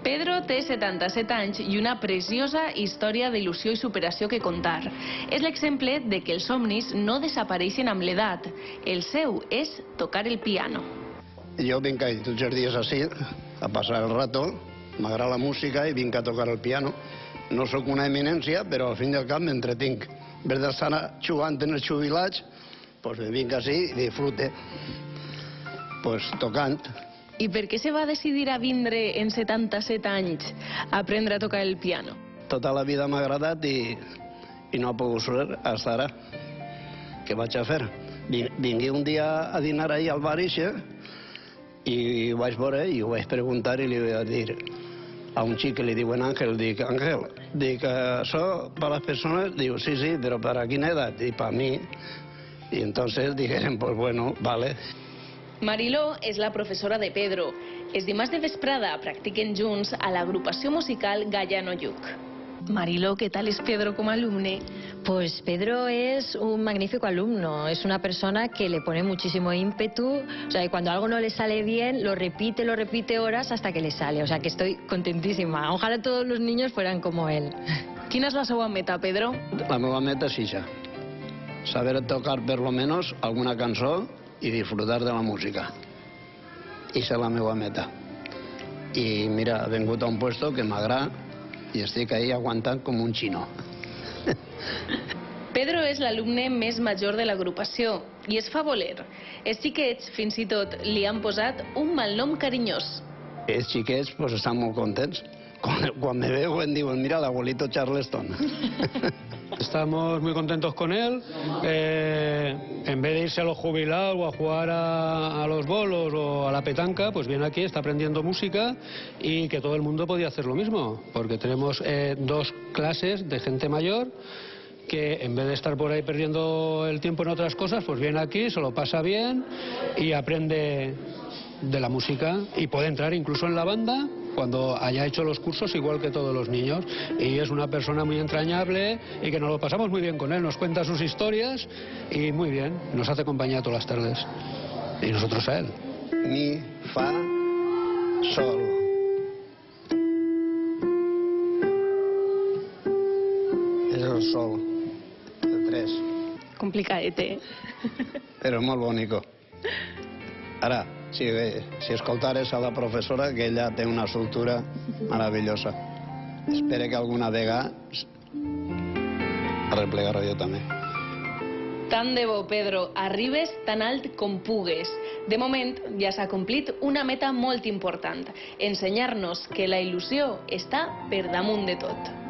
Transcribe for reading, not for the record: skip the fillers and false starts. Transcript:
Pedro té 77 anys i una preciosa història d'il·lusió i superació que contar. És l'exemple de que els somnis no desapareixen amb l'edat. El seu és tocar el piano. Jo vinc tots els dies així, a passar el rato, m'agrada la música i vinc a tocar el piano. No sóc una eminència, però al fin i al cap m'entretinc. En vez d'estar jugant en els jubilats, doncs vinc així i disfrute, tocant. I per què se va decidir a vindre en 77 anys a aprendre a tocar el piano? Tota la vida m'ha agradat i no ha pogut ser fins ara. Què vaig a fer? Vingui un dia a dinar ahir al bar i ho vaig veure i ho vaig preguntar i li vaig dir a un xic que li diuen Ángel, dic, Ángel, això per les persones, diu, sí, però per a quina edat? I per mi. I entonces dijeron, pues bueno, vale. Mariló és la professora de Pedro. Els dimarts de vesprada practiquen junts a l'agrupació musical Gallano Lluc. Mariló, ¿qué tal es Pedro como alumne? Pues Pedro es un magnífico alumno, es una persona que le pone muchísimo ímpetu, o sea, que cuando algo no le sale bien, lo repite horas hasta que le sale, o sea, que estoy contentísima. Ojalá todos los niños fueran como él. Quina és la seva meta, Pedro? La meva meta és això, saber tocar per lo menos alguna cançó i disfrutar de la música. Ixa és la meva meta. I mira, he vingut a un puesto que m'agrada i estic ahí aguantant com un xino. Pedro és l'alumne més major de l'agrupació i es fa voler. Els xiquets fins i tot li han posat un malnom carinyós. Els xiquets estan molt contents. Quan me veuen diuen, mira, l'abuelito Charleston. Estamos muy contentos con él. En vez de irse a los jubilados o a jugar a los bolos o a la petanca, pues viene aquí, está aprendiendo música y que todo el mundo podía hacer lo mismo, porque tenemos 2 clases de gente mayor que en vez de estar por ahí perdiendo el tiempo en otras cosas, pues viene aquí, se lo pasa bien y aprende de la música y puede entrar incluso en la banda cuando haya hecho los cursos igual que todos los niños. Y es una persona muy entrañable y que nos lo pasamos muy bien con él, nos cuenta sus historias y muy bien, nos hace compañía todas las tardes. Y nosotros a él. Mi, fa, sol. És el sol, de 3. Complicadete. Però molt bonico. Ara, si escoltares a la professora, que ella té una soltura meravellosa. Espero que alguna vegada arreplegar-ho jo també. Tant de bo, Pedro, arribes tan alt com pugues. De moment ja s'ha complit una meta molt important, ensenyar-nos que la il·lusió està per damunt de tot.